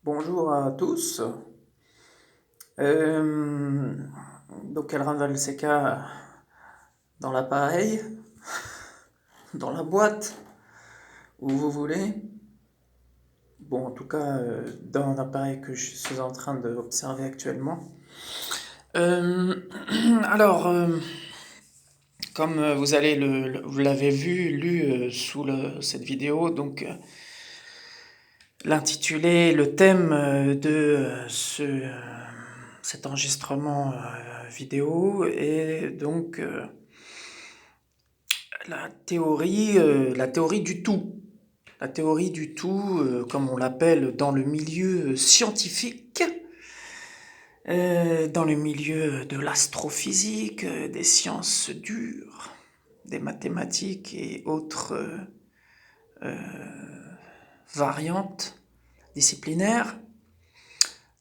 Bonjour à tous. Euh, donc elle rentre le CK dans l'appareil, dans la boîte, où vous voulez. Bon, en tout cas, dans l'appareil que je suis en train d'observer actuellement. Euh, alors, comme vous l'avez lu sous cette vidéo, donc l'intitulé, le thème de cet enregistrement vidéo est donc la théorie du tout. La théorie du tout, comme on l'appelle dans le milieu scientifique, dans le milieu de l'astrophysique, des sciences dures, des mathématiques et autres variantes disciplinaires.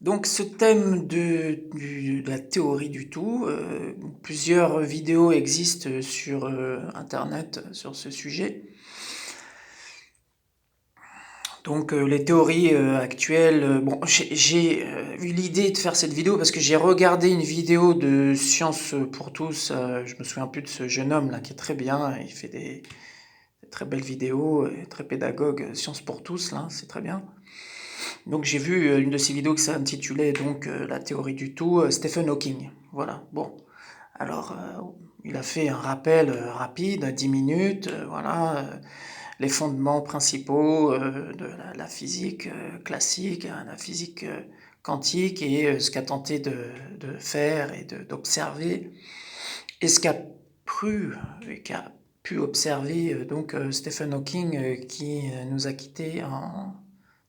Donc ce thème de la théorie du tout, plusieurs vidéos existent sur Internet sur ce sujet. Donc les théories actuelles, bon, j'ai eu l'idée de faire cette vidéo parce que j'ai regardé une vidéo de Science pour tous, je me souviens plus de ce jeune homme là qui est très bien, il fait des très belles vidéos, très pédagogue, Science pour tous là, c'est très bien. Donc j'ai vu une de ses vidéos qui s'intitulait donc La théorie du tout, Stephen Hawking. Voilà, bon. Alors il a fait un rappel rapide, 10 minutes, voilà, les fondements principaux de la physique classique, hein, la physique quantique et ce qu'a tenté de faire et d'observer et ce qu'a pu observer donc Stephen Hawking qui nous a quittés en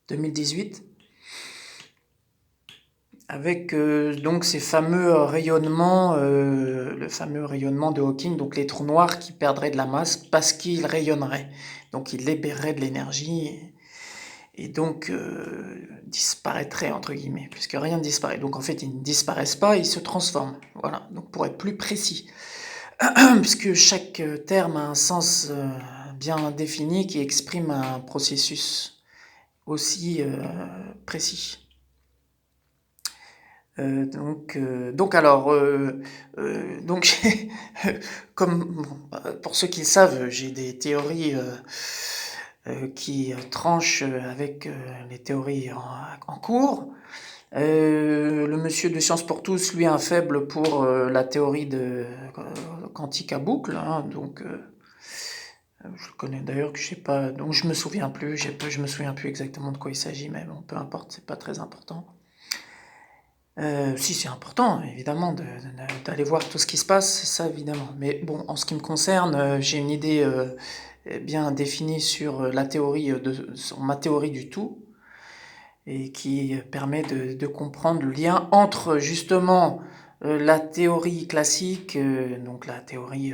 2018 avec donc ces fameux rayonnements, le fameux rayonnement de Hawking, donc les trous noirs qui perdraient de la masse parce qu'ils rayonneraient. Donc ils libéreraient de l'énergie et donc disparaîtraient entre guillemets, puisque rien ne disparaît. Donc en fait ils ne disparaissent pas, ils se transforment. Voilà, donc pour être plus précis, puisque chaque terme a un sens bien défini qui exprime un processus aussi précis. Donc alors, donc comme bon, pour ceux qui le savent, j'ai des théories qui tranchent avec les théories en cours. Le monsieur de Science pour tous, lui, a un faible pour la théorie de quantique à boucle, hein, donc je le connais d'ailleurs que je sais pas, donc je me souviens plus, je me souviens plus exactement de quoi il s'agit, mais bon, peu importe, c'est pas très important. Si c'est important, évidemment, d'aller voir tout ce qui se passe, ça évidemment. Mais bon, en ce qui me concerne, j'ai une idée bien définie sur la théorie sur ma théorie du tout, et qui permet de comprendre le lien entre justement la théorie classique, donc la théorie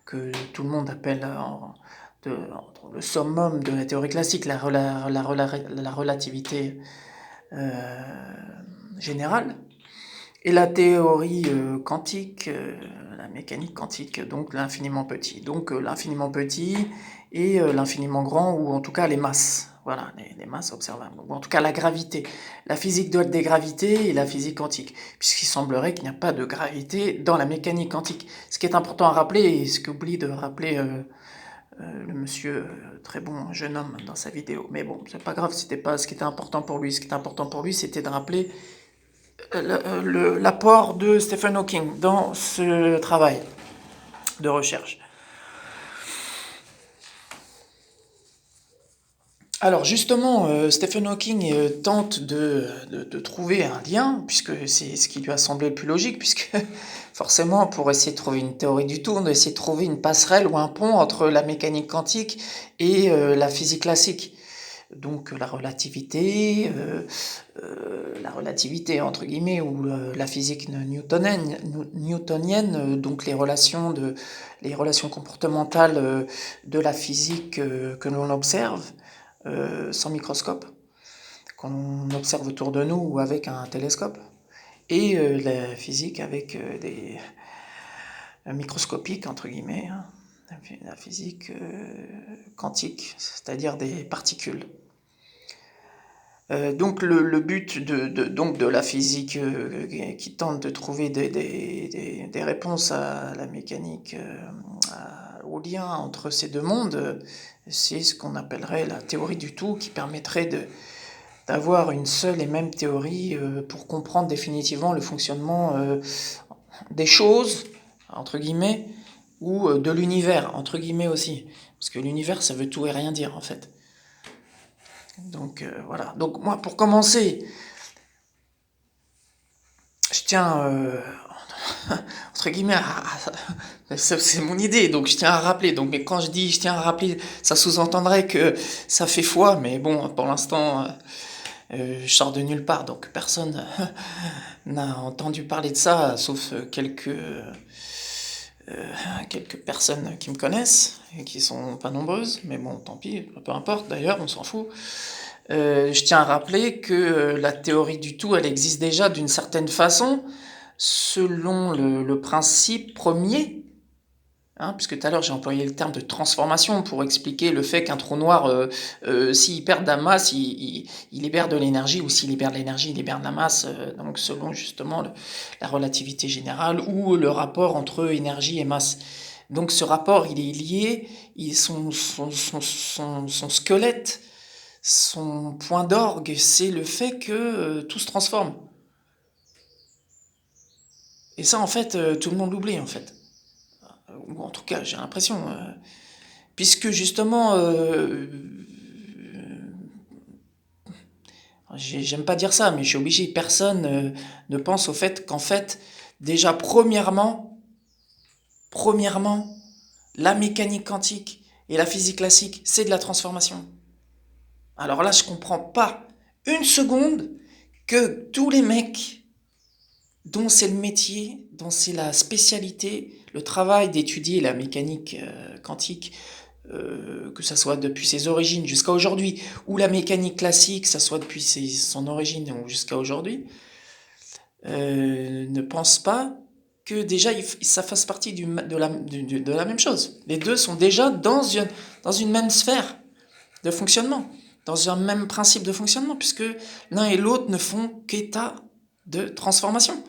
que tout le monde appelle le summum de la théorie classique, la relativité générale, et la théorie quantique, la mécanique quantique, donc l'infiniment petit. Donc l'infiniment petit et l'infiniment grand, ou en tout cas les masses. Voilà, les masses observables. Ou en tout cas la gravité. La physique des gravités et la physique quantique. Puisqu'il semblerait qu'il n'y a pas de gravité dans la mécanique quantique. Ce qui est important à rappeler, et ce qu'oublie de rappeler le monsieur, très bon jeune homme dans sa vidéo. Mais bon, c'est pas grave, c'était pas ce qui était important pour lui. Ce qui était important pour lui, c'était de rappeler l'apport de Stephen Hawking dans ce travail de recherche. Alors justement, Stephen Hawking tente de trouver un lien, puisque c'est ce qui lui a semblé le plus logique, puisque forcément, pour essayer de trouver une théorie du tout, on doit essayer de trouver une passerelle ou un pont entre la mécanique quantique et la physique classique. Donc la relativité entre guillemets, ou la physique newtonienne, donc les relations comportementales de la physique que l'on observe sans microscope, qu'on observe autour de nous ou avec un télescope, et la physique avec des microscopiques entre guillemets, hein, la physique quantique, c'est-à-dire des particules. Donc le but donc de la physique qui tente de trouver des réponses à la mécanique, au lien entre ces deux mondes, c'est ce qu'on appellerait la théorie du tout, qui permettrait d'avoir une seule et même théorie pour comprendre définitivement le fonctionnement des choses, entre guillemets, ou de l'univers, entre guillemets aussi. Parce que l'univers, ça veut tout et rien dire, en fait. Donc voilà. Donc moi, pour commencer, je tiens, entre guillemets, c'est mon idée, donc je tiens à rappeler. Donc, mais quand je dis je tiens à rappeler, ça sous-entendrait que ça fait foi, mais bon, pour l'instant, je sors de nulle part, donc personne n'a entendu parler de ça, sauf quelques personnes qui me connaissent, et qui sont pas nombreuses, mais bon, tant pis, peu importe d'ailleurs, on s'en fout. Je tiens à rappeler que la théorie du tout, elle existe déjà d'une certaine façon, selon le principe premier, hein, puisque tout à l'heure j'ai employé le terme de transformation pour expliquer le fait qu'un trou noir, s'il perd de la masse, il libère de l'énergie, ou s'il libère de l'énergie, il libère de la masse, donc selon justement la relativité générale, ou le rapport entre énergie et masse. Donc ce rapport, il est lié, son squelette, son point d'orgue, c'est le fait que tout se transforme. Et ça, en fait, tout le monde l'oublie, en fait. Ou en tout cas, j'ai l'impression. Puisque justement, j'aime pas dire ça, mais je suis obligé, personne ne pense au fait qu'en fait, déjà, premièrement, la mécanique quantique et la physique classique, c'est de la transformation. Alors là, je comprends pas une seconde que tous les mecs dont c'est le métier, dont c'est la spécialité, le travail d'étudier la mécanique quantique, que ça soit depuis ses origines jusqu'à aujourd'hui, ou la mécanique classique, que ça soit depuis son origine ou jusqu'à aujourd'hui, ne pense pas que déjà ça fasse partie de la même chose. Les deux sont déjà dans une même sphère de fonctionnement, dans un même principe de fonctionnement, puisque l'un et l'autre ne font qu'état de transformation.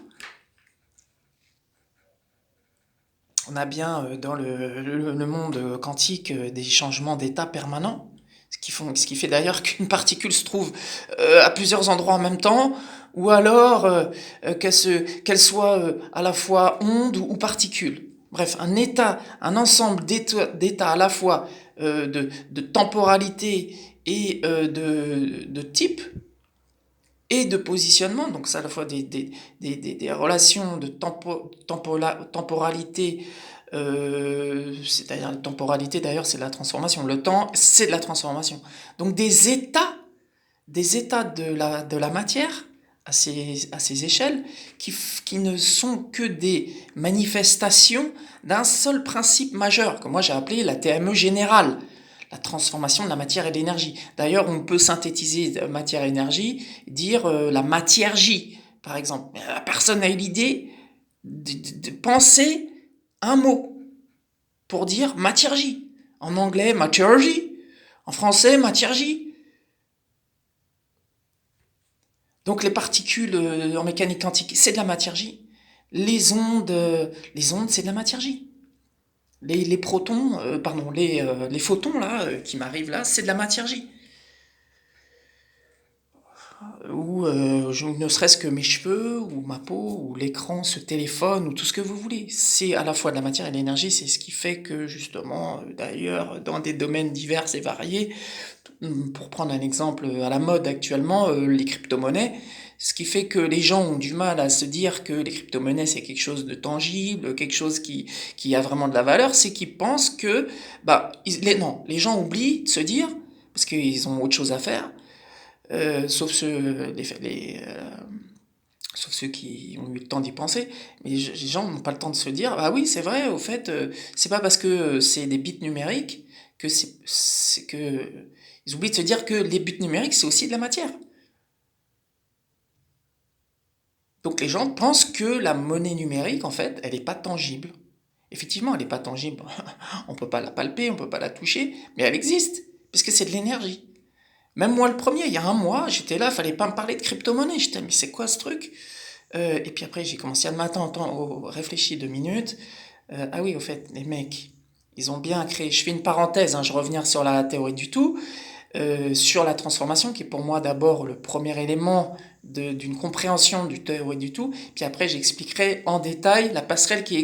On a bien dans le monde quantique des changements d'état permanents, ce qui fait d'ailleurs qu'une particule se trouve à plusieurs endroits en même temps, ou alors qu'elle soit à la fois onde ou particule. Bref, un ensemble d'états à la fois de temporalité et de type, et de positionnement, donc c'est à la fois des relations de temporalité, c'est-à-dire la temporalité d'ailleurs c'est de la transformation, le temps c'est de la transformation. Donc des états de la matière à ces échelles qui ne sont que des manifestations d'un seul principe majeur, que moi j'ai appelé la TME générale, la transformation de la matière et de l'énergie. D'ailleurs, on peut synthétiser matière-énergie, dire la matière J, par exemple. Personne n'a eu l'idée de penser un mot pour dire matière J. En anglais, matière J. En français, matière J. Donc les particules en mécanique quantique, c'est de la matière J. Les ondes, c'est de la matière J. Les protons, pardon, les photons là, qui m'arrivent là, c'est de la matière J. Ou ne serait-ce que mes cheveux, ou ma peau, ou l'écran, ce téléphone, ou tout ce que vous voulez. C'est à la fois de la matière et de l'énergie, c'est ce qui fait que justement, d'ailleurs, dans des domaines divers et variés, pour prendre un exemple à la mode actuellement, les crypto-monnaies, ce qui fait que les gens ont du mal à se dire que les crypto-monnaies c'est quelque chose de tangible, quelque chose qui a vraiment de la valeur, c'est qu'ils pensent que, non, les gens oublient de se dire, parce qu'ils ont autre chose à faire, sauf sauf ceux qui ont eu le temps d'y penser, mais les gens n'ont pas le temps de se dire, ah oui, c'est vrai, au fait, c'est pas parce que c'est des bits numériques que c'est que ils oublient de se dire que les bits numériques c'est aussi de la matière. Donc les gens pensent que la monnaie numérique, en fait, elle n'est pas tangible. Effectivement, elle n'est pas tangible. On peut pas la palper, on peut pas la toucher, mais elle existe, puisque c'est de l'énergie. Même moi le premier, il y a un mois, j'étais là, fallait pas me parler de crypto-monnaie. J'étais, mais c'est quoi ce truc? Et puis après, j'ai commencé à matin, réfléchir 2 minutes. Ah oui, au fait, les mecs, ils ont bien créé. Je fais une parenthèse, hein, je vais revenir sur la théorie du tout, sur la transformation, qui est pour moi d'abord le premier élément d'une compréhension du théorie du tout. Puis après, j'expliquerai en détail la passerelle qui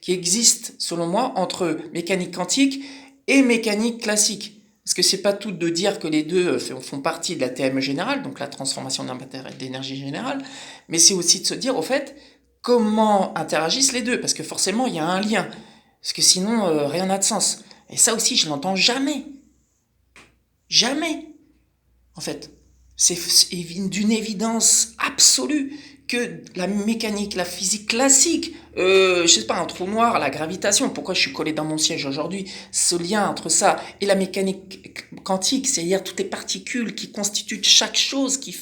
existe, selon moi, entre mécanique quantique et mécanique classique. Parce que c'est pas tout de dire que les deux font partie de la TME générale, donc la transformation d'un matériel d'énergie générale, mais c'est aussi de se dire, au fait, comment interagissent les deux, parce que forcément, il y a un lien, parce que sinon, rien n'a de sens. Et ça aussi, je l'entends jamais. Jamais, en fait. C'est d'une évidence absolue que la mécanique, la physique classique, je sais pas, un trou noir, la gravitation, pourquoi je suis collé dans mon siège aujourd'hui, ce lien entre ça et la mécanique quantique, c'est-à-dire toutes les particules qui constituent chaque chose, qui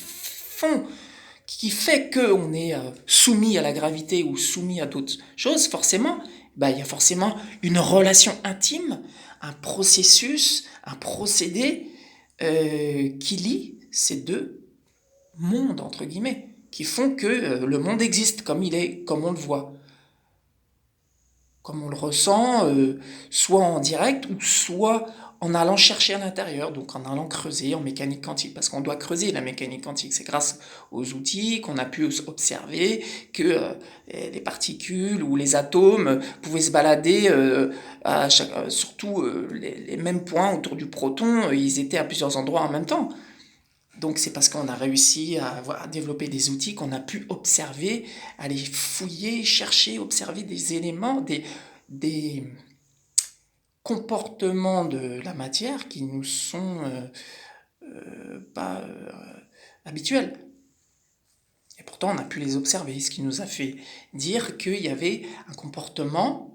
fait qu'on est soumis à la gravité ou soumis à d'autres choses, forcément, bah, il y a forcément une relation intime, un processus, un procédé qui lie ces deux mondes, entre guillemets, qui font que le monde existe comme il est, comme on le voit, comme on le ressent, soit en direct ou soit en allant chercher à l'intérieur, donc en allant creuser en mécanique quantique, parce qu'on doit creuser la mécanique quantique. C'est grâce aux outils qu'on a pu observer que les particules ou les atomes pouvaient se balader surtout les mêmes points autour du proton, ils étaient à plusieurs endroits en même temps. Donc c'est parce qu'on a réussi à développer des outils qu'on a pu observer, aller fouiller, chercher, observer des éléments, des comportements de la matière qui nous sont pas habituels. Et pourtant on a pu les observer, ce qui nous a fait dire qu'il y avait un comportement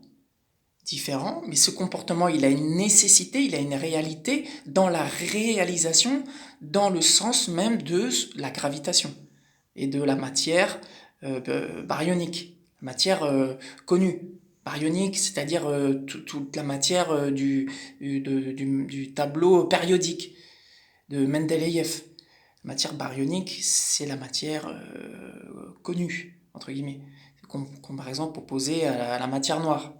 différent, mais ce comportement, il a une nécessité, il a une réalité dans la réalisation, dans le sens même de la gravitation et de la matière baryonique, matière connue. Baryonique, c'est-à-dire toute la matière du tableau périodique de Mendeleïev. La matière baryonique, c'est la matière connue, entre guillemets, comme par exemple opposée à la matière noire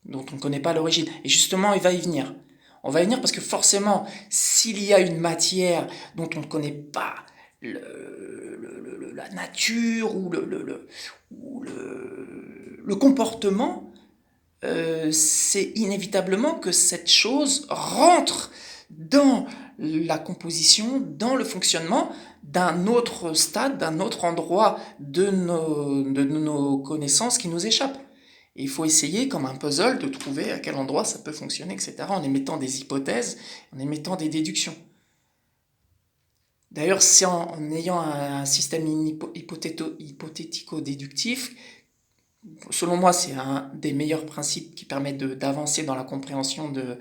dont on ne connaît pas l'origine. Et justement, il va y venir. On va y venir parce que forcément, s'il y a une matière dont on ne connaît pas la nature ou le comportement, c'est inévitablement que cette chose rentre dans la composition, dans le fonctionnement d'un autre stade, d'un autre endroit de nos connaissances qui nous échappent. Et il faut essayer, comme un puzzle, de trouver à quel endroit ça peut fonctionner, etc., en émettant des hypothèses, en émettant des déductions. D'ailleurs, c'est en ayant un système hypothético-déductif, selon moi, c'est un des meilleurs principes qui permettent d'avancer dans la compréhension de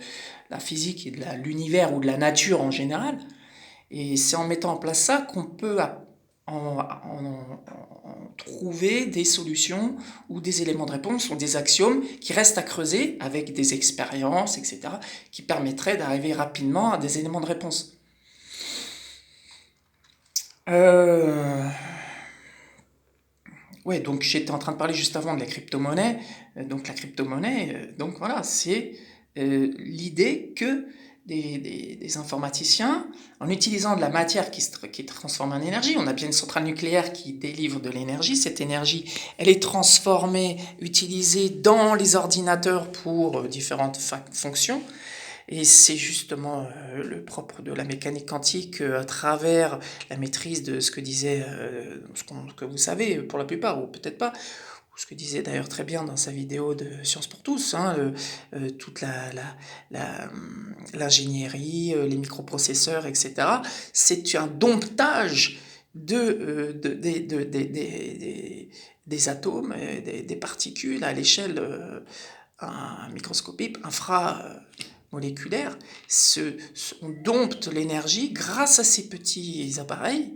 la physique et de l'univers ou de la nature en général. Et c'est en mettant en place ça qu'on peut en trouver des solutions ou des éléments de réponse ou des axiomes qui restent à creuser avec des expériences, etc., qui permettraient d'arriver rapidement à des éléments de réponse. Euh... Ouais, donc j'étais en train de parler juste avant de la crypto-monnaie. Donc la crypto-monnaie, donc voilà, c'est l'idée que des informaticiens, en utilisant de la matière qui est transformée en énergie, on a bien une centrale nucléaire qui délivre de l'énergie, cette énergie, elle est transformée, utilisée dans les ordinateurs pour différentes fonctions, et c'est justement le propre de la mécanique quantique à travers la maîtrise de ce que disait, que vous savez pour la plupart, ou peut-être pas, ou ce que disait d'ailleurs très bien dans sa vidéo de Science pour tous, hein, toute l'ingénierie, les microprocesseurs, etc. C'est un domptage des atomes, des particules à l'échelle microscopique, moléculaire, on dompte l'énergie grâce à ces petits appareils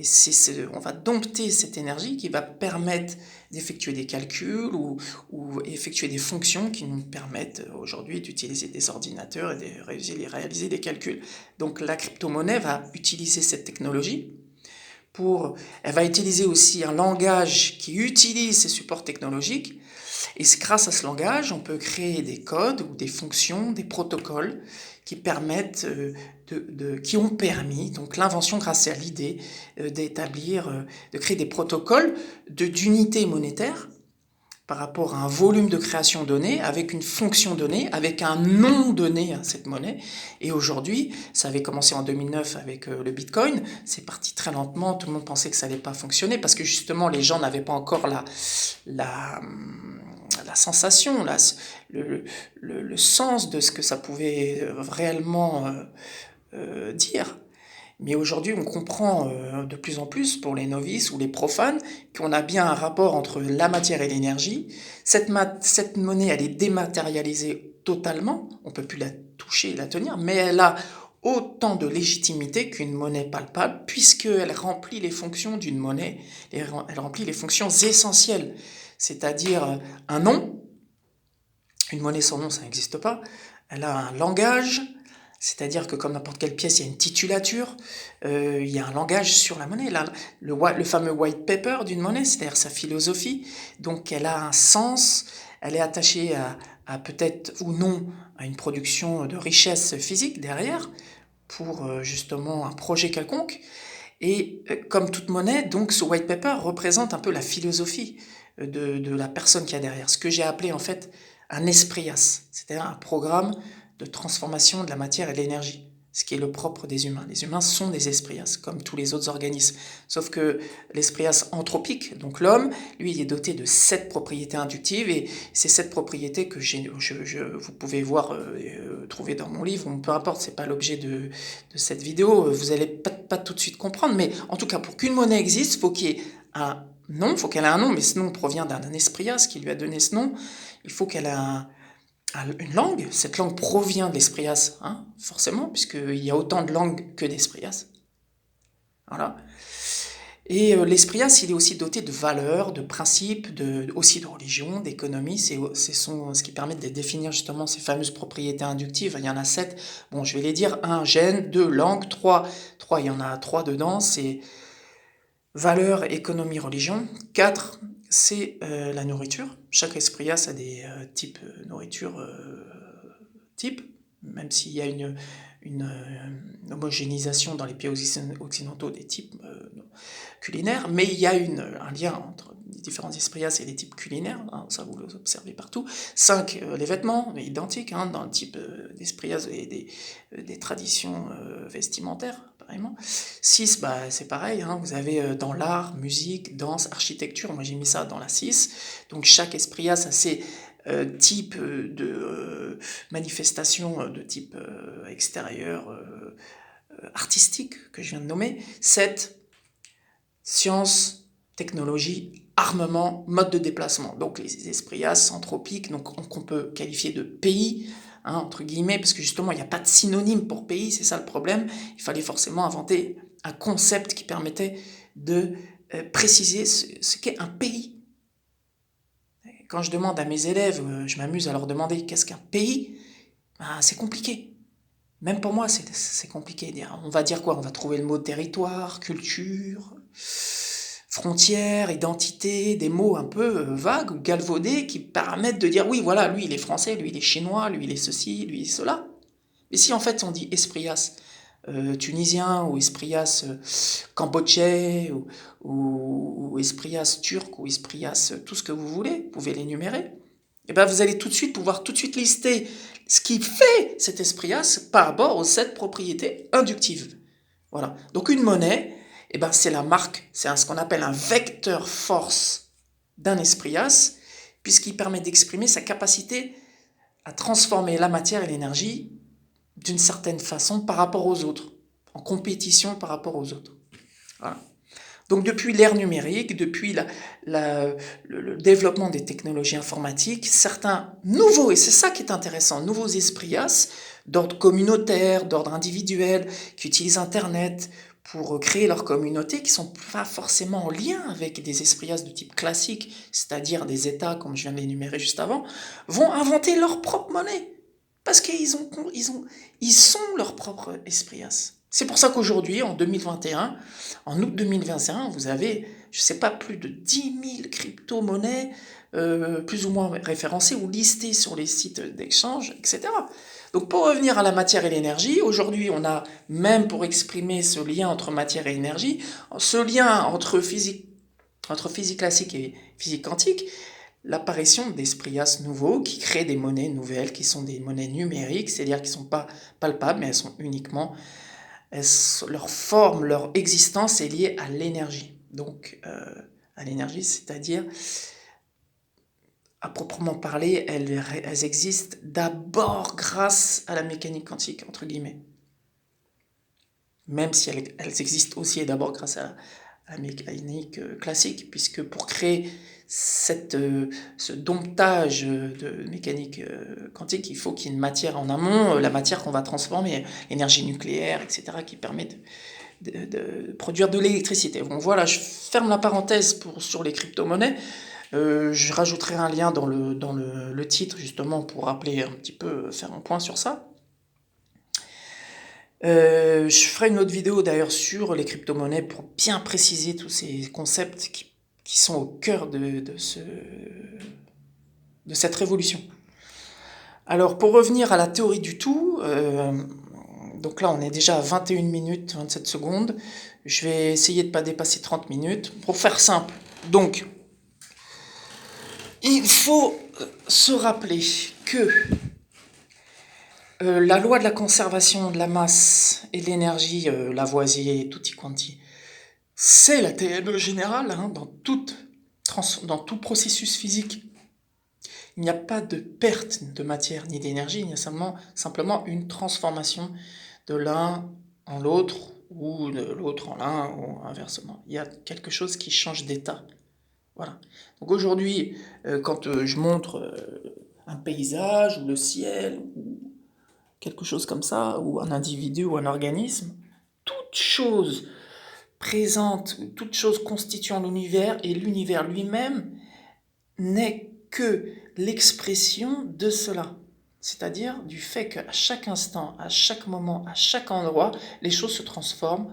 Et on va dompter cette énergie qui va permettre d'effectuer des calculs ou effectuer des fonctions qui nous permettent aujourd'hui d'utiliser des ordinateurs et de réaliser des calculs. Donc la crypto-monnaie va utiliser cette technologie elle va utiliser aussi un langage qui utilise ces supports technologiques. Et grâce à ce langage, on peut créer des codes ou des fonctions, des protocoles qui permettent qui ont permis donc l'invention grâce à l'idée de créer des protocoles d'unité monétaire par rapport à un volume de création donné, avec une fonction donnée, avec un nom donné à cette monnaie. Et aujourd'hui, ça avait commencé en 2009 avec le Bitcoin, c'est parti très lentement, tout le monde pensait que ça n'allait pas fonctionner, parce que justement les gens n'avaient pas encore la sensation, le sens de ce que ça pouvait réellement dire. Mais aujourd'hui, on comprend de plus en plus, pour les novices ou les profanes, qu'on a bien un rapport entre la matière et l'énergie. Cette monnaie, elle est dématérialisée totalement, on ne peut plus la toucher et la tenir, mais elle a autant de légitimité qu'une monnaie palpable, puisqu'elle remplit les fonctions d'une monnaie, elle remplit les fonctions essentielles, c'est-à-dire un nom. Une monnaie sans nom, ça n'existe pas. Elle a un langage, c'est-à-dire que comme n'importe quelle pièce, il y a une titulature, il y a un langage sur la monnaie, là, le fameux white paper d'une monnaie, c'est-à-dire sa philosophie. Donc elle a un sens, elle est attachée à peut-être ou non à une production de richesse physique derrière, pour justement un projet quelconque. Et comme toute monnaie, donc ce white paper représente un peu la philosophie de la personne qui a derrière. Ce que j'ai appelé en fait un esprias, c'est-à-dire un programme de transformation de la matière et de l'énergie, ce qui est le propre des humains. Les humains sont des esprias, comme tous les autres organismes. Sauf que l'esprias anthropique, donc l'homme, lui, il est doté de 7 propriétés inductives, et c'est cette propriété que vous pouvez voir, trouver dans mon livre, peu importe, c'est pas l'objet de cette vidéo, vous allez pas tout de suite comprendre, mais en tout cas, pour qu'une monnaie existe, faut qu'il y ait un nom, faut qu'elle ait un nom, mais ce nom provient d'un esprias qui lui a donné ce nom. Il faut qu'elle ait une langue, cette langue provient de l'esprias, hein, forcément, puisqu'il y a autant de langues que d'esprias. Voilà. Et l'esprias, il est aussi doté de valeurs, de principes, aussi de religion, d'économie. C'est ce qui permet de définir justement ces fameuses propriétés inductives. Il y en a 7. Bon, je vais les dire. 1, gène. 2, langue. 3, il y en a 3 dedans. C'est valeurs, économie, religion. 4, c'est la nourriture. Chaque esprias a des types nourriture type, même s'il y a une homogénéisation dans les pays occidentaux des types culinaires, mais il y a un lien entre les différents esprias et les types culinaires, hein, ça vous l'observez partout. 5, les vêtements, identiques, hein, dans le type d'esprias et des traditions vestimentaires, apparemment. 6, c'est pareil, hein, vous avez dans l'art, musique, danse, architecture, moi j'ai mis ça dans la 6, donc chaque esprias a ses type de manifestation de type extérieur, artistique, que je viens de nommer. 7, science, technologie, armement, mode de déplacement. Donc les esprias anthropiques, donc qu'on peut qualifier de pays, hein, entre guillemets, parce que justement il n'y a pas de synonyme pour pays, c'est ça le problème. Il fallait forcément inventer un concept qui permettait de préciser ce qu'est un pays. Quand je demande à mes élèves, je m'amuse à leur demander qu'est-ce qu'un pays, c'est compliqué. Même pour moi, c'est compliqué. On va dire quoi? On va trouver le mot territoire, culture, frontière, identité, des mots un peu vagues ou galvaudés qui permettent de dire oui, voilà, lui il est français, lui il est chinois, lui il est ceci, lui il est cela. Mais si en fait on dit esprias tunisien ou esprias cambodgien ou esprias turc ou esprias tout ce que vous voulez, vous pouvez l'énumérer, et bien vous allez pouvoir tout de suite lister ce qui fait cet esprias par rapport aux 7 propriétés inductives. Voilà. Donc une monnaie, c'est la marque, c'est ce qu'on appelle un vecteur force d'un esprias, puisqu'il permet d'exprimer sa capacité à transformer la matière et l'énergie d'une certaine façon par rapport aux autres, en compétition par rapport aux autres. Voilà. Donc depuis l'ère numérique, depuis le développement des technologies informatiques, certains nouveaux, et c'est ça qui est intéressant, nouveaux esprias d'ordre communautaire, d'ordre individuel, qui utilisent Internet pour créer leur communauté, qui sont pas forcément en lien avec des esprits de type classique, c'est-à-dire des États, comme je viens de l'énumérer juste avant, vont inventer leur propre monnaie. Parce ils sont leur propre esprit. C'est pour ça qu'aujourd'hui, en 2021, en août 2021, vous avez, je sais pas, plus de 10 000 crypto-monnaies, plus ou moins référencées ou listées sur les sites d'échange, etc. Donc pour revenir à la matière et l'énergie, aujourd'hui on a, même pour exprimer ce lien entre matière et énergie, ce lien entre physique classique et physique quantique, l'apparition d'esprits nouveaux qui créent des monnaies nouvelles, qui sont des monnaies numériques, c'est-à-dire qui ne sont pas palpables, mais elles sont uniquement, leur forme, leur existence est liée à l'énergie. Donc à l'énergie, c'est-à-dire, à proprement parler, elles existent d'abord grâce à la mécanique quantique, entre guillemets. Même si elles existent aussi d'abord grâce à la mécanique classique, puisque pour créer ce domptage de mécanique quantique, il faut qu'il y ait une matière en amont, la matière qu'on va transformer, l'énergie nucléaire, etc., qui permet de produire de l'électricité. Bon voilà, je ferme la parenthèse sur les crypto-monnaies. Je rajouterai un lien dans le titre, justement, pour rappeler un petit peu, faire un point sur ça. Je ferai une autre vidéo d'ailleurs sur les crypto-monnaies pour bien préciser tous ces concepts qui sont au cœur de cette révolution. Alors pour revenir à la théorie du tout, donc là on est déjà à 21 minutes 27 secondes, je vais essayer de ne pas dépasser 30 minutes, pour faire simple. Donc, il faut se rappeler que la loi de la conservation de la masse et de l'énergie, Lavoisier, tutti quanti, c'est la TME générale, hein, dans tout processus physique. Il n'y a pas de perte de matière ni d'énergie, il y a simplement une transformation de l'un en l'autre, ou de l'autre en l'un, ou inversement. Il y a quelque chose qui change d'état. Voilà. Donc aujourd'hui, quand je montre un paysage, ou le ciel, ou quelque chose comme ça, ou un individu ou un organisme, toute chose présente, toute chose constituant l'univers, et l'univers lui-même n'est que l'expression de cela. C'est-à-dire du fait qu'à chaque instant, à chaque moment, à chaque endroit, les choses se transforment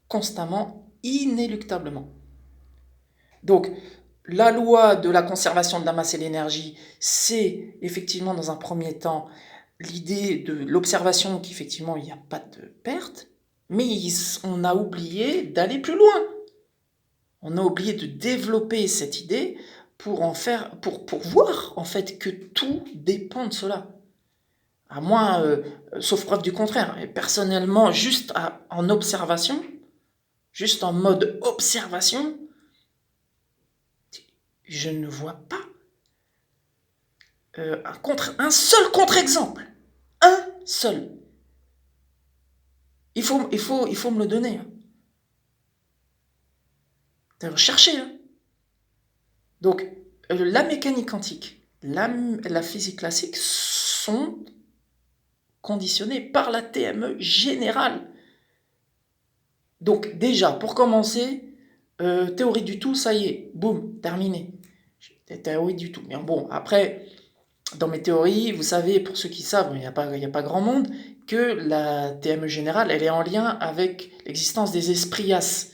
constamment, inéluctablement. Donc, la loi de la conservation de la masse et de l'énergie, c'est effectivement dans un premier temps l'idée de l'observation qu'effectivement il n'y a pas de perte, mais on a oublié d'aller plus loin. On a oublié de développer cette idée pour voir en fait que tout dépend de cela. À moins, sauf preuve du contraire. Et personnellement, en observation, juste en mode observation, je ne vois pas un seul contre-exemple. Un seul. Il faut me le donner. Hein. Cherchez. Hein. Donc, la mécanique quantique, la physique classique sont conditionnées par la TME générale. Donc déjà, pour commencer, théorie du tout, ça y est, boum, terminé. Théorie du tout. Mais bon, après, dans mes théories, vous savez, pour ceux qui savent, il n'y a pas grand monde, que la TME générale, elle est en lien avec l'existence des esprits as.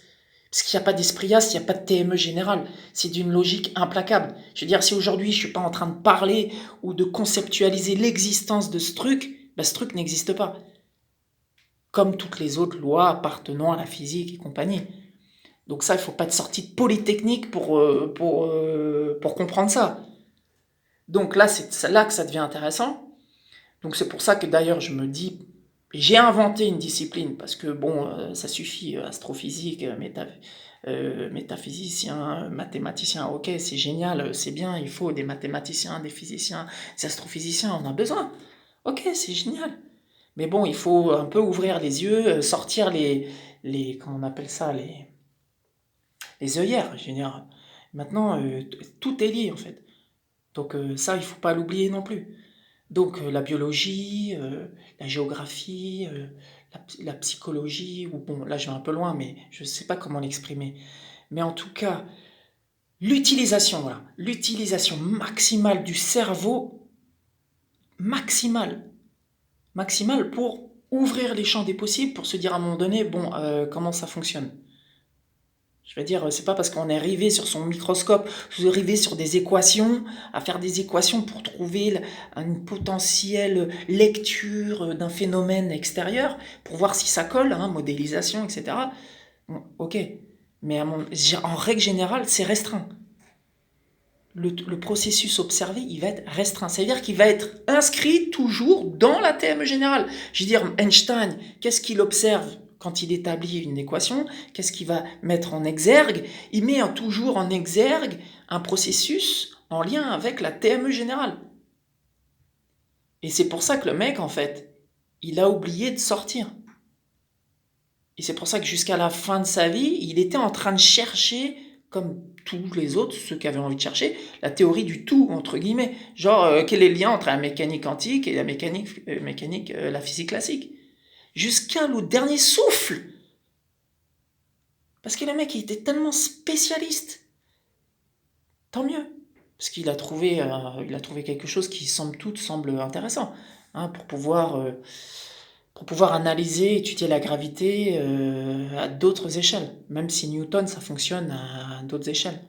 Parce qu'il n'y a pas d'esprit as, il n'y a pas de TME générale. C'est d'une logique implacable. Je veux dire, si aujourd'hui je ne suis pas en train de parler ou de conceptualiser l'existence de ce truc, ce truc n'existe pas. Comme toutes les autres lois appartenant à la physique et compagnie. Donc ça, il ne faut pas être sorti de Polytechnique pour comprendre ça. Donc là, c'est là que ça devient intéressant. Donc c'est pour ça que d'ailleurs je me dis, j'ai inventé une discipline, parce que bon, ça suffit, astrophysique, métaphysicien, mathématicien, ok, c'est génial, c'est bien, il faut des mathématiciens, des physiciens, des astrophysiciens, on a besoin. Ok, c'est génial. Mais bon, il faut un peu ouvrir les yeux, sortir comment on appelle ça, les œillères, je veux dire. Maintenant, tout est lié en fait. Donc ça, il ne faut pas l'oublier non plus. Donc la biologie, la géographie, la psychologie, ou bon, là je vais un peu loin, mais je ne sais pas comment l'exprimer. Mais en tout cas, l'utilisation, voilà, l'utilisation maximale du cerveau, maximale pour ouvrir les champs des possibles, pour se dire à un moment donné, bon, comment ça fonctionne. Je veux dire, c'est pas parce qu'on est arrivé sur son microscope, arrivé sur des équations, à faire des équations pour trouver une potentielle lecture d'un phénomène extérieur, pour voir si ça colle, hein, modélisation, etc. Bon, ok, mais en règle générale, c'est restreint. Le processus observé, il va être restreint. C'est-à-dire qu'il va être inscrit toujours dans la TME générale. Je veux dire, Einstein, qu'est-ce qu'il observe quand il établit une équation? Qu'est-ce qu'il va mettre en exergue? Il met toujours en exergue un processus en lien avec la TME générale. Et c'est pour ça que le mec, en fait, il a oublié de sortir. Et c'est pour ça que jusqu'à la fin de sa vie, il était en train de chercher, comme tous les autres, ceux qui avaient envie de chercher, la théorie du tout, entre guillemets. Genre, quel est le lien entre la mécanique quantique et la physique classique? Jusqu'à le dernier souffle. Parce que le mec, il était tellement spécialiste. Tant mieux. Parce qu'il a trouvé, quelque chose qui, somme toute, semble intéressant. Hein, pour pouvoir analyser, étudier la gravité à d'autres échelles. Même si Newton, ça fonctionne à d'autres échelles.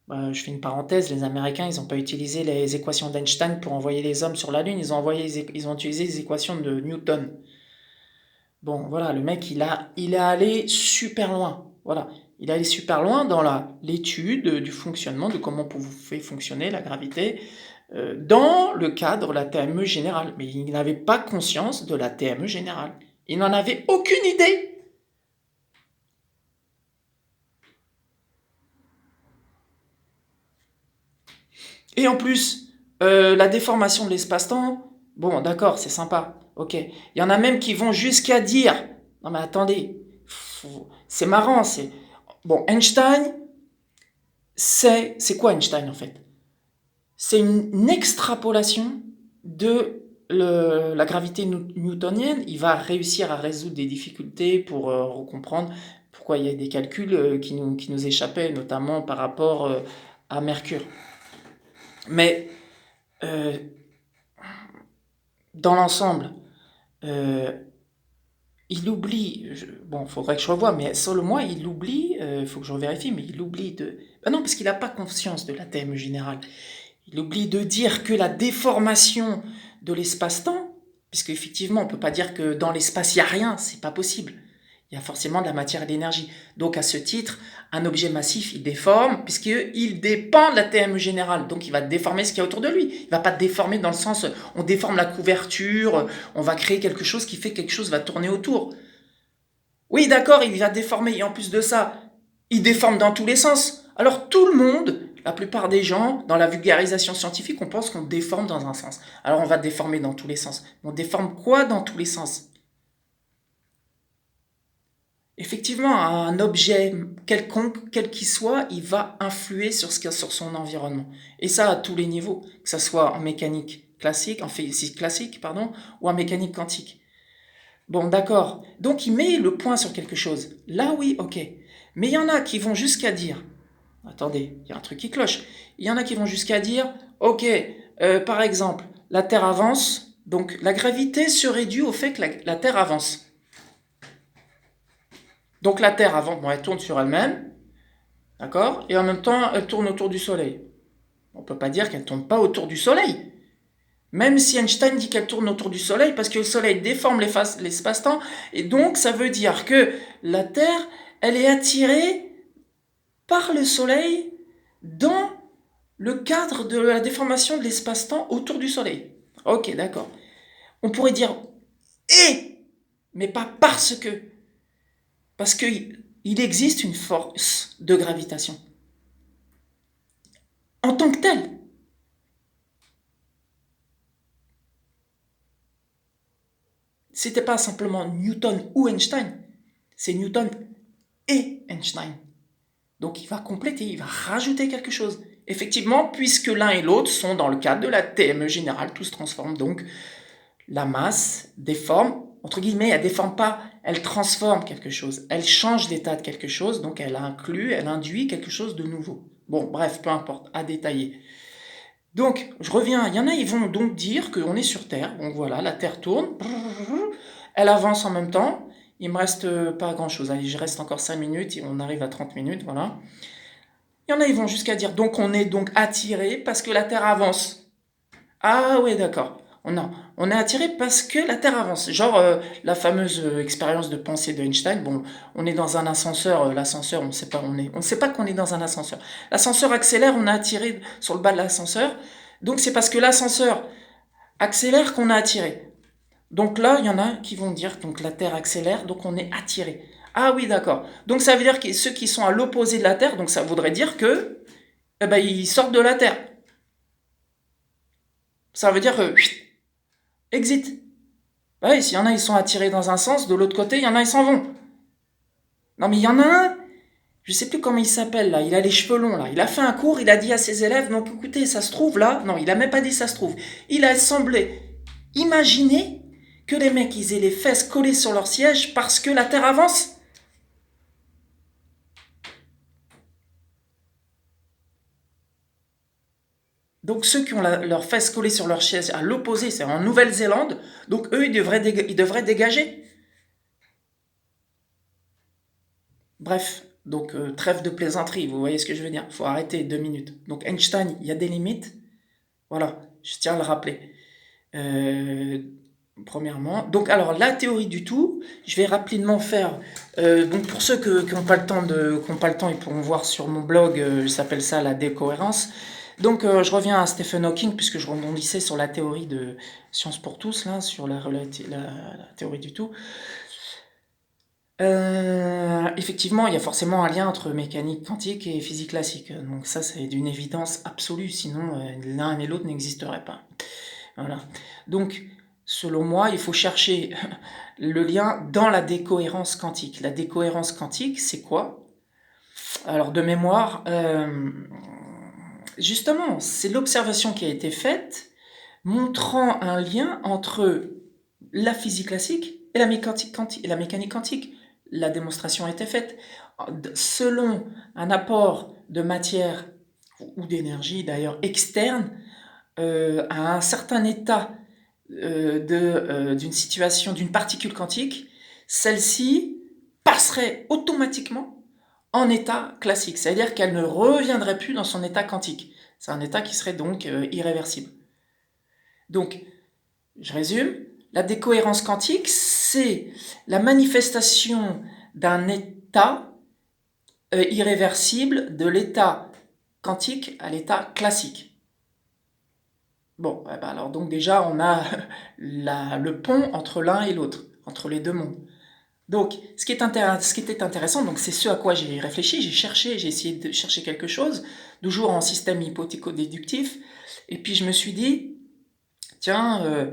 Je fais une parenthèse, les Américains, ils n'ont pas utilisé les équations d'Einstein pour envoyer les hommes sur la Lune, ils ont utilisé les équations de Newton. Bon, voilà, le mec, il est allé super loin. Voilà, il est allé super loin dans l'étude du fonctionnement, de comment pouvait fonctionner la gravité, dans le cadre de la TME générale. Mais il n'avait pas conscience de la TME générale. Il n'en avait aucune idée. Et en plus, la déformation de l'espace-temps, bon, d'accord, c'est sympa, ok. Il y en a même qui vont jusqu'à dire, non mais attendez, c'est marrant, c'est... Bon, Einstein, c'est quoi Einstein en fait? C'est une extrapolation de la gravité newtonienne. Il va réussir à résoudre des difficultés pour comprendre pourquoi il y a des calculs qui nous échappaient, notamment par rapport à Mercure. Mais dans l'ensemble, il oublie, bon, il faudrait que je revoie, mais selon moi, il oublie, il faut que je revérifie, mais il oublie de... Ben non, parce qu'il n'a pas conscience de la TME générale. Il oublie de dire que la déformation de l'espace-temps, puisque effectivement, on ne peut pas dire que dans l'espace, il n'y a rien, c'est pas possible. Il y a forcément de la matière et de l'énergie. Donc, à ce titre, un objet massif, il déforme, puisqu'il dépend de la TME générale. Donc, il va déformer ce qu'il y a autour de lui. Il ne va pas déformer dans le sens, on déforme la couverture, on va créer quelque chose qui fait que quelque chose va tourner autour. Oui, d'accord, il va déformer, et en plus de ça, il déforme dans tous les sens. Alors, tout le monde, la plupart des gens, dans la vulgarisation scientifique, on pense qu'on déforme dans un sens. Alors, on va déformer dans tous les sens. On déforme quoi dans tous les sens? Effectivement, un objet quelconque, quel qu'il soit, il va influer sur son environnement. Et ça à tous les niveaux, que ce soit en mécanique classique, en physique classique, pardon, ou en mécanique quantique. Bon, d'accord. Donc il met le point sur quelque chose. Là, oui, ok. Mais il y en a qui vont jusqu'à dire, attendez, il y a un truc qui cloche. Il y en a qui vont jusqu'à dire, ok, par exemple, la Terre avance, donc la gravité serait due au fait que la Terre avance. Donc la Terre avance, bon, elle tourne sur elle-même, d'accord? Et en même temps, elle tourne autour du Soleil. On ne peut pas dire qu'elle ne tourne pas autour du Soleil. Même si Einstein dit qu'elle tourne autour du Soleil, parce que le Soleil déforme l'espace-temps, et donc ça veut dire que la Terre, elle est attirée par le Soleil dans le cadre de la déformation de l'espace-temps autour du Soleil. Ok, d'accord. On pourrait dire et, mais pas parce que. Parce qu'il existe une force de gravitation. En tant que telle. C'était pas simplement Newton ou Einstein, c'est Newton et Einstein. Donc il va compléter, il va rajouter quelque chose. Effectivement, puisque l'un et l'autre sont dans le cadre de la TME générale, tout se transforme. Donc la masse déforme entre guillemets, elle déforme pas, elle transforme quelque chose, elle change d'état de quelque chose, donc elle inclut, elle induit quelque chose de nouveau. Bon, bref, peu importe, à détailler. Donc, je reviens, il y en a, ils vont donc dire qu'on est sur Terre, donc voilà, la Terre tourne, elle avance en même temps, il me reste pas grand-chose, allez, je reste encore 5 minutes, et on arrive à 30 minutes, voilà. Il y en a, ils vont jusqu'à dire, donc on est donc attiré parce que la Terre avance. Ah ouais, d'accord. On est attiré parce que la Terre avance. Genre la fameuse expérience de pensée d'Einstein. Bon, on est dans un ascenseur. L'ascenseur, on ne sait pas qu'on est dans un ascenseur. L'ascenseur accélère, on est attiré sur le bas de l'ascenseur. Donc c'est parce que l'ascenseur accélère qu'on est attiré. Donc là, il y en a qui vont dire donc la Terre accélère, donc on est attiré. Ah oui, d'accord. Donc ça veut dire que ceux qui sont à l'opposé de la Terre, donc ça voudrait dire que ils sortent de la Terre. Ça veut dire exit. Bah oui, s'il y en a, ils sont attirés dans un sens, de l'autre côté, il y en a, ils s'en vont. Non, mais il y en a un, je sais plus comment il s'appelle là, il a les cheveux longs là. Il a fait un cours, il a dit à ses élèves, donc écoutez, ça se trouve là. Non, il a même pas dit ça se trouve. Il a semblé imaginer que les mecs, ils aient les fesses collées sur leur siège parce que la Terre avance. Donc ceux qui ont leurs fesses collées sur leur chaise à l'opposé, c'est en Nouvelle-Zélande, donc eux, ils devraient dégager. Bref, donc trêve de plaisanterie, vous voyez ce que je veux dire. Il faut arrêter 2 minutes. Donc Einstein, il y a des limites. Voilà, je tiens à le rappeler. Euh, Premièrement. Donc alors la théorie du tout, je vais rapidement faire. Donc pour ceux qui n'ont pas le temps ils pourront voir sur mon blog. Je s'appelle ça la décohérence. Donc je reviens à Stephen Hawking puisque je rebondissais sur la théorie de Science pour tous là, sur la théorie du tout. Effectivement, il y a forcément un lien entre mécanique quantique et physique classique. Donc ça, c'est d'une évidence absolue, sinon l'un et l'autre n'existeraient pas. Voilà. Donc, selon moi, il faut chercher le lien dans la décohérence quantique. La décohérence quantique, c'est quoi? Alors, de mémoire, justement, c'est l'observation qui a été faite montrant un lien entre la physique classique et la mécanique quantique. La démonstration a été faite. Selon un apport de matière ou d'énergie d'ailleurs externe à un certain état d'une situation, d'une particule quantique, celle-ci passerait automatiquement en état classique. C'est-à-dire qu'elle ne reviendrait plus dans son état quantique. C'est un état qui serait donc irréversible. Donc, je résume, la décohérence quantique, c'est la manifestation d'un état irréversible de l'état quantique à l'état classique. Bon, alors donc déjà, on a le pont entre l'un et l'autre, entre les deux mondes. Donc, ce qui était intéressant, donc c'est ce à quoi j'ai réfléchi, j'ai essayé de chercher quelque chose, toujours en système hypothéco-déductif, et puis je me suis dit, tiens,